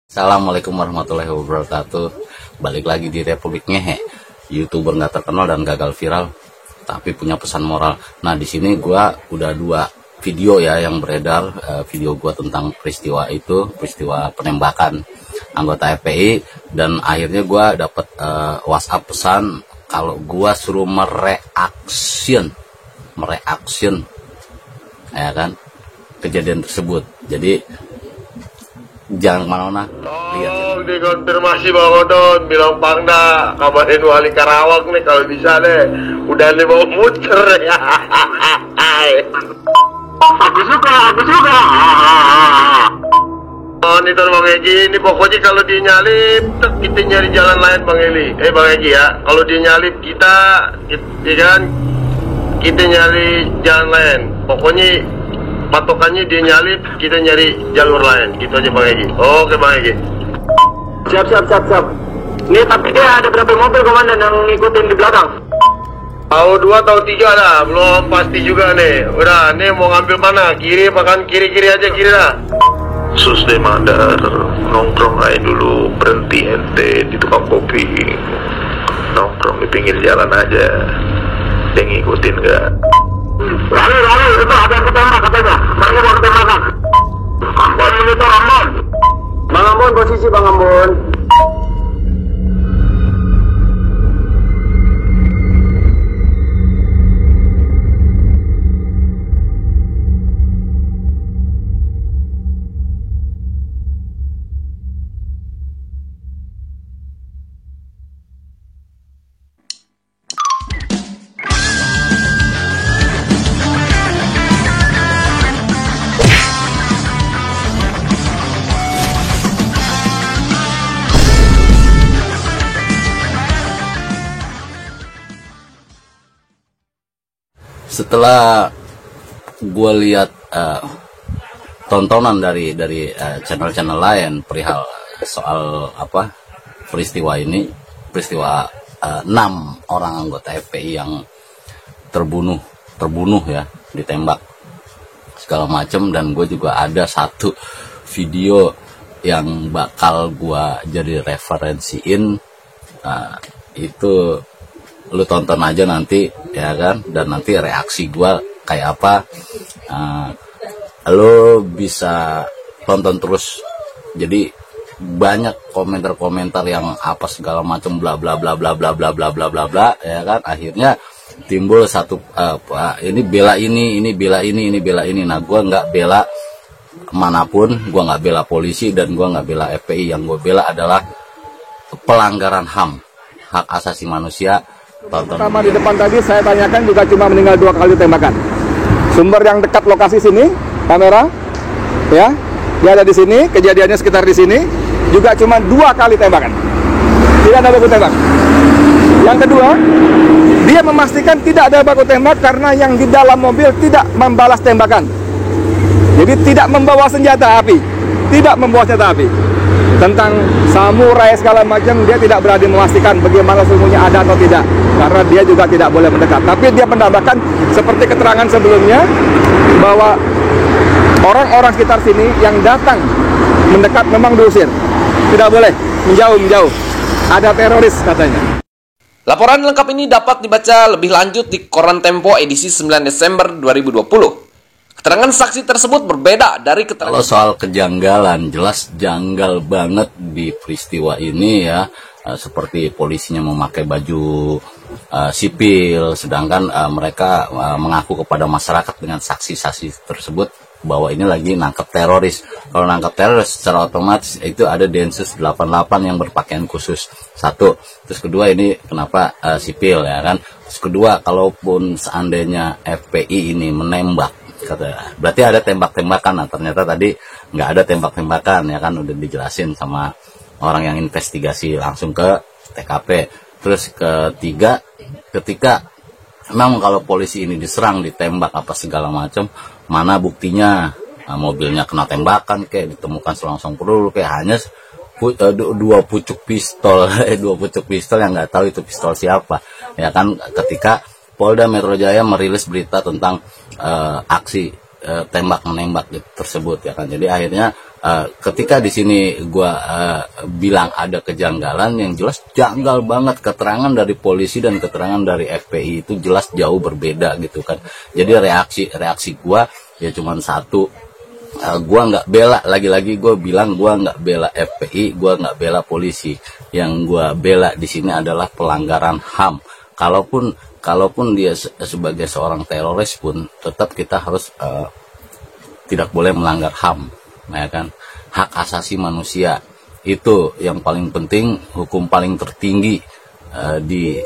Assalamualaikum warahmatullahi wabarakatuh. Balik lagi di Republik Ngehe, YouTuber nggak terkenal dan gagal viral, tapi punya pesan moral. Nah, di sini gua udah 2 video ya yang beredar, video gua tentang peristiwa penembakan anggota FPI, dan akhirnya gua dapat WhatsApp pesan kalau gua suruh mereaction, ya kan, kejadian tersebut. Jadi jangan kemana-mana, lihat. Dikonfirmasi Bang Odon, bilang Pangda kabarin Wali Karawang nih kalau bisa deh, udah nih mau muter ya. Aku suka. Monitor Bang Egi, ini pokoknya kalau dia nyalip, kita nyari jalan lain Bang Eli. Bang Egi ya, kalau dia nyalip kita nyari jalan lain. Pokoknya patokannya dia nyalip, kita nyari jalur lain. Gitu aja Bang Egi. Oke Bang Egi. Siap. Nih tapi dia ada berapa mobil komandan yang ngikutin di belakang? Tahu 2 atau 3 dah, belum pasti juga nih. Udah, nih mau ngambil mana? Kiri apa kan? Kiri aja, kiri dah. Susde Mandar, nongkrong aja dulu, berhenti ente di tukang kopi. Nongkrong di pinggir jalan aja. Dia ngikutin gak? Lalu, itu ada yang ketembak katanya. Mana mau ketembakan? Ambon itu Ambon. Bang Ambon, posisi Bang Ambon. Setelah gue lihat tontonan dari channel-channel lain perihal soal peristiwa 6 orang anggota FPI yang terbunuh ya, ditembak segala macam, dan gue juga ada satu video yang bakal gue jadi referensiin. Itu lu tonton aja nanti ya kan, dan nanti reaksi gua kayak apa, lu bisa tonton terus. Jadi banyak komentar-komentar yang apa segala macam bla bla bla bla bla bla bla bla bla bla ya kan. Akhirnya timbul satu ini bela ini bela ini. Nah, gua nggak bela manapun, gua nggak bela polisi dan gua nggak bela FPI. Yang gua bela adalah pelanggaran HAM, hak asasi manusia. Pertama di depan tadi saya tanyakan juga cuma meninggal 2 kali tembakan. Sumber yang dekat lokasi sini, kamera, ya, dia ada di sini, kejadiannya sekitar di sini, juga cuma 2 kali tembakan. Tidak ada baku tembak. Yang kedua, dia memastikan tidak ada baku tembak karena yang di dalam mobil tidak membalas tembakan. Jadi tidak membawa senjata api, Tentang samurai segala macam, dia tidak berani memastikan bagaimana sungguhnya ada atau tidak, karena dia juga tidak boleh mendekat. Tapi dia menambahkan seperti keterangan sebelumnya bahwa orang-orang sekitar sini yang datang mendekat memang diusir, tidak boleh menjauh. Ada teroris katanya. Laporan lengkap ini dapat dibaca lebih lanjut di Koran Tempo edisi 9 Desember 2020. Keterangan saksi tersebut berbeda dari keterangan. Kalau soal kejanggalan, jelas janggal banget di peristiwa ini ya. Seperti polisinya memakai baju sipil, sedangkan mereka mengaku kepada masyarakat dengan saksi-saksi tersebut bahwa ini lagi nangkep teroris. Kalau nangkep teroris secara otomatis itu ada Densus 88 yang berpakaian khusus. Satu. Terus kedua, ini kenapa sipil ya kan. Terus kedua, kalaupun seandainya FPI ini menembak, berarti ada tembak-tembakan. Nah, ternyata tadi nggak ada tembak-tembakan ya kan, udah dijelasin sama orang yang investigasi langsung ke TKP. Terus ketiga, ketika memang kalau polisi ini diserang, ditembak apa segala macam, mana buktinya? Nah, mobilnya kena tembakan kayak ditemukan selongsong peluru, kayak hanya 2 pucuk pistol yang nggak tahu itu pistol siapa ya kan. Ketika Polda Metro Jaya merilis berita tentang aksi tembak menembak tersebut ya kan. Jadi akhirnya ketika di sini gua bilang ada kejanggalan, yang jelas janggal banget keterangan dari polisi dan keterangan dari FPI itu jelas jauh berbeda gitu kan. Jadi reaksi gua ya cuman satu, gua nggak bela, lagi-lagi gua bilang gua nggak bela FPI, gua nggak bela polisi. Yang gua bela di sini adalah pelanggaran HAM. Kalaupun dia sebagai seorang teroris pun tetap kita harus tidak boleh melanggar HAM, ya kan? Hak asasi manusia itu yang paling penting, hukum paling tertinggi di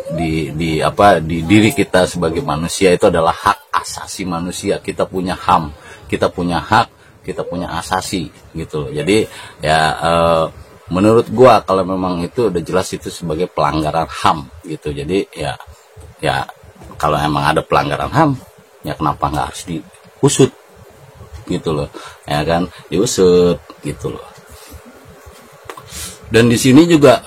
diri kita sebagai manusia itu adalah hak asasi manusia. Kita punya HAM, kita punya hak, kita punya asasi gitu loh. Jadi ya menurut gua kalau memang itu udah jelas itu sebagai pelanggaran HAM gitu. Jadi ya kalau emang ada pelanggaran HAM ya kenapa nggak harus diusut gitu loh, ya kan, diusut gitu loh. Dan di sini juga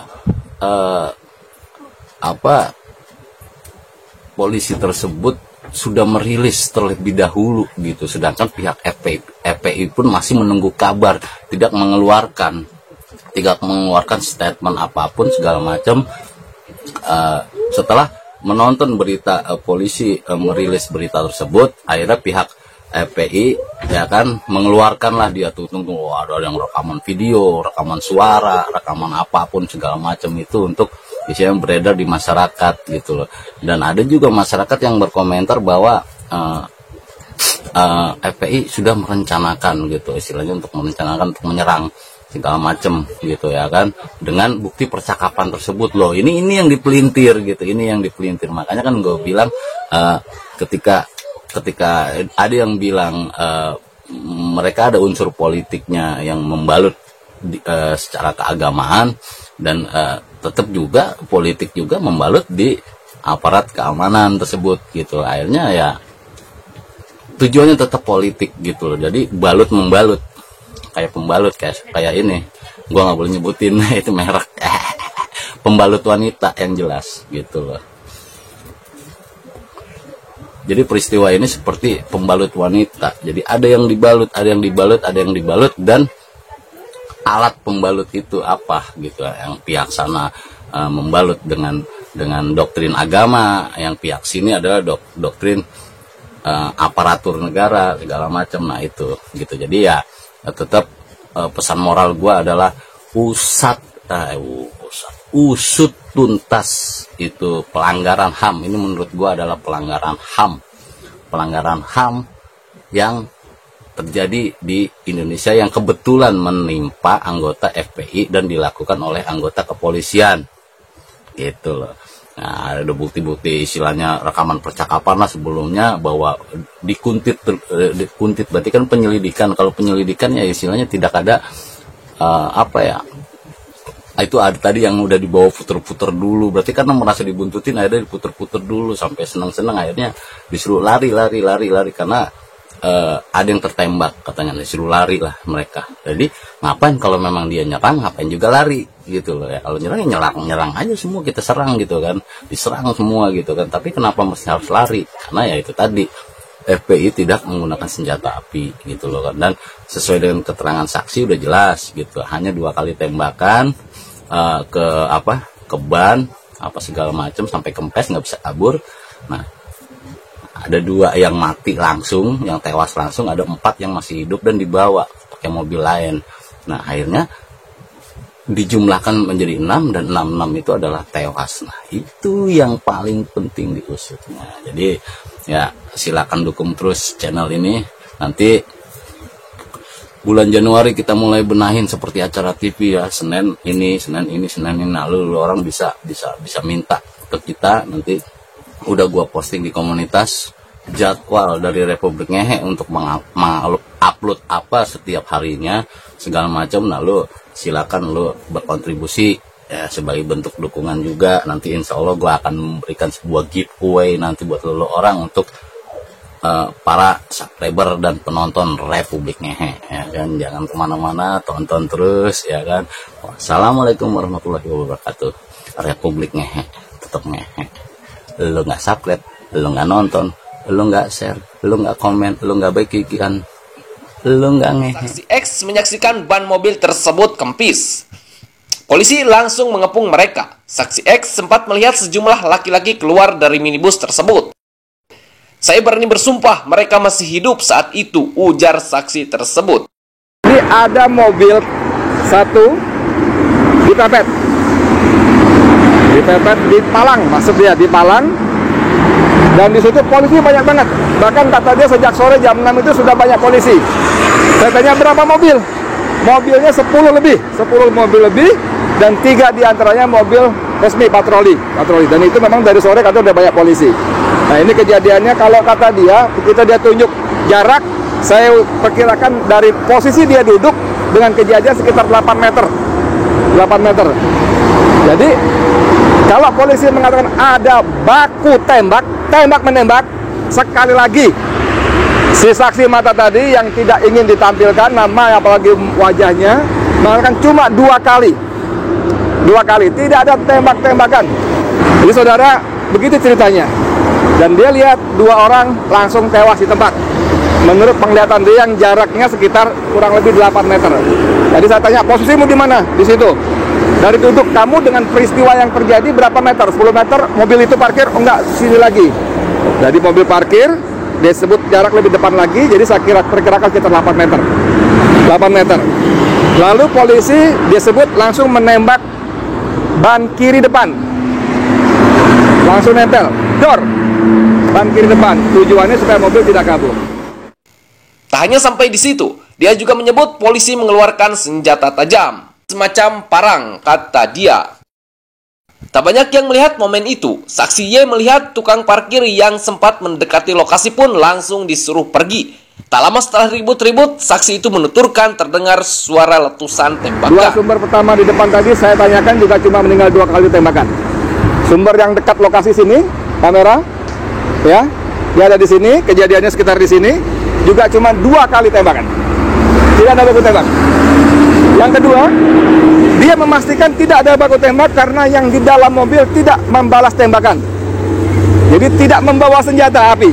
polisi tersebut sudah merilis terlebih dahulu gitu, sedangkan pihak FPI pun masih menunggu kabar, tidak mengeluarkan statement apapun segala macam. Setelah menonton berita polisi merilis berita tersebut, akhirnya pihak FPI ya kan mengeluarkanlah, dia tuh tunggu ada yang rekaman video, rekaman suara, rekaman apapun segala macam itu untuk bisa beredar di masyarakat gitu loh. Dan ada juga masyarakat yang berkomentar bahwa FPI sudah merencanakan gitu, istilahnya untuk menyerang segala macam gitu ya kan, dengan bukti percakapan tersebut loh. Ini yang dipelintir gitu, ini yang dipelintir. Makanya kan gue bilang ketika ada yang bilang mereka ada unsur politiknya yang membalut secara keagamaan, dan tetap juga politik juga membalut di aparat keamanan tersebut gitu. Akhirnya ya tujuannya tetap politik gitu loh. Jadi balut membalut, kayak pembalut kayak ini, gua nggak boleh nyebutin itu merek, pembalut wanita yang jelas gitu loh. Jadi peristiwa ini seperti pembalut wanita. Jadi ada yang dibalut, dan alat pembalut itu apa gitu. Yang pihak sana membalut dengan doktrin agama, yang pihak sini adalah doktrin aparatur negara segala macam. Nah itu gitu. Jadi ya tetap pesan moral gua adalah usut tuntas itu pelanggaran HAM. Ini menurut gua adalah pelanggaran HAM yang terjadi di Indonesia, yang kebetulan menimpa anggota FPI dan dilakukan oleh anggota kepolisian gitu loh. Nah, ada bukti-bukti, istilahnya rekaman percakapan lah sebelumnya, bahwa dikuntit berarti kan penyelidikan. Kalau penyelidikan ya istilahnya tidak ada itu ada tadi yang udah dibawa puter-puter dulu, berarti karena merasa dibuntutin akhirnya diputer-puter dulu sampai senang-senang, akhirnya disuruh lari karena ada yang tertembak katanya, disuruh lari lah mereka. Jadi ngapain kalau memang dia nyerang, ngapain juga lari gitu loh ya. Kalau nyerang ya nyerang aja semua, kita serang gitu kan, diserang semua gitu kan. Tapi kenapa mesti harus lari? Karena ya itu tadi, FPI tidak menggunakan senjata api gitu loh kan. Dan sesuai dengan keterangan saksi udah jelas gitu, hanya 2 kali tembakan ke ban apa segala macam sampai kempes, nggak bisa kabur. Nah, ada 2 yang mati langsung, yang tewas langsung, ada 4 yang masih hidup dan dibawa pakai mobil lain. Nah akhirnya dijumlahkan menjadi 6, dan 6 itu adalah tewas. Nah itu yang paling penting diusutnya. Jadi ya silakan dukung terus channel ini. Nanti bulan Januari kita mulai benahin seperti acara TV ya, Senin ini. Lalu orang bisa minta ke kita, nanti udah gua posting di komunitas jadwal dari Republik Ngehe untuk mengupload apa setiap harinya segala macam. Lalu silakan lo berkontribusi ya, sebagai bentuk dukungan juga. Nanti insya Allah gua akan memberikan sebuah giveaway nanti buat lo orang untuk para subscriber dan penonton Republik Ngehe ya kan. Jangan kemana-mana, tonton terus ya kan. Wassalamualaikum warahmatullahi wabarakatuh. Republik Ngehe tetap ngehe. Lo nggak subscribe, lo nggak nonton, lu nggak share, lu nggak komen, lu nggak bagikan, lu nggak ngehe. Saksi X menyaksikan ban mobil tersebut kempis. Polisi langsung mengepung mereka. Saksi X sempat melihat sejumlah laki-laki keluar dari minibus tersebut. Saya berani bersumpah mereka masih hidup saat itu, ujar saksi tersebut. Ini ada mobil satu dipepet di Palang, maksud dia di Palang. Dan di situ polisi banyak banget. Bahkan kata dia sejak sore jam 6 itu sudah banyak polisi. Saya tanya berapa mobil? Mobilnya 10 mobil lebih, dan 3 diantaranya mobil resmi patroli. Dan itu memang dari sore kata udah banyak polisi. Nah ini kejadiannya, kalau kata dia, kita dia tunjuk jarak, saya perkirakan dari posisi dia duduk dengan kejadian sekitar 8 meter. Jadi kalau polisi mengatakan ada baku tembak-menembak, sekali lagi si saksi mata tadi yang tidak ingin ditampilkan nama apalagi wajahnya mengatakan cuma 2 kali, tidak ada tembak-tembakan. Jadi saudara, begitu ceritanya. Dan dia lihat 2 orang langsung tewas di tempat. Menurut penglihatan dia yang jaraknya sekitar kurang lebih 8 meter. Jadi saya tanya, posisimu di mana? Di situ. Dari duduk kamu dengan peristiwa yang terjadi berapa meter? 10 meter, mobil itu parkir? Oh enggak, sini lagi. Jadi mobil parkir, dia sebut jarak lebih depan lagi, jadi saya perkirakan sekitar 8 meter. Lalu polisi dia sebut langsung menembak ban kiri depan. Langsung nempel, dor, ban kiri depan. Tujuannya supaya mobil tidak kabur. Tak hanya sampai di situ, dia juga menyebut polisi mengeluarkan senjata tajam. Semacam parang, kata dia. Tak banyak yang melihat momen itu. Saksi Y melihat tukang parkir yang sempat mendekati lokasi pun langsung disuruh pergi. Tak lama setelah ribut-ribut, saksi itu menuturkan terdengar suara letusan tembakan. 2 sumber pertama di depan tadi saya tanyakan juga cuma meninggal 2 kali tembakan. Sumber yang dekat lokasi sini, kamera, ya, dia ada di sini, kejadiannya sekitar di sini, juga cuma 2 kali tembakan. Tidak ada baku tembak. Yang kedua, dia memastikan tidak ada baku tembak karena yang di dalam mobil tidak membalas tembakan. Jadi tidak membawa senjata api.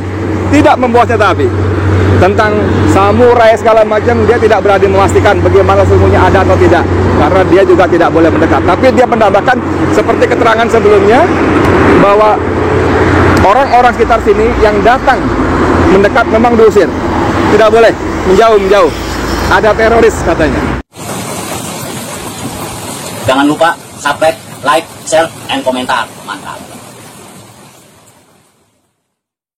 Tentang samurai segala macam, dia tidak berani memastikan bagaimana sesungguhnya ada atau tidak. Karena dia juga tidak boleh mendekat. Tapi dia menambahkan seperti keterangan sebelumnya, bahwa orang-orang sekitar sini yang datang mendekat memang diusir. Tidak boleh, menjauh. Ada teroris katanya. Jangan lupa subscribe, like, share, and komentar. Mantap.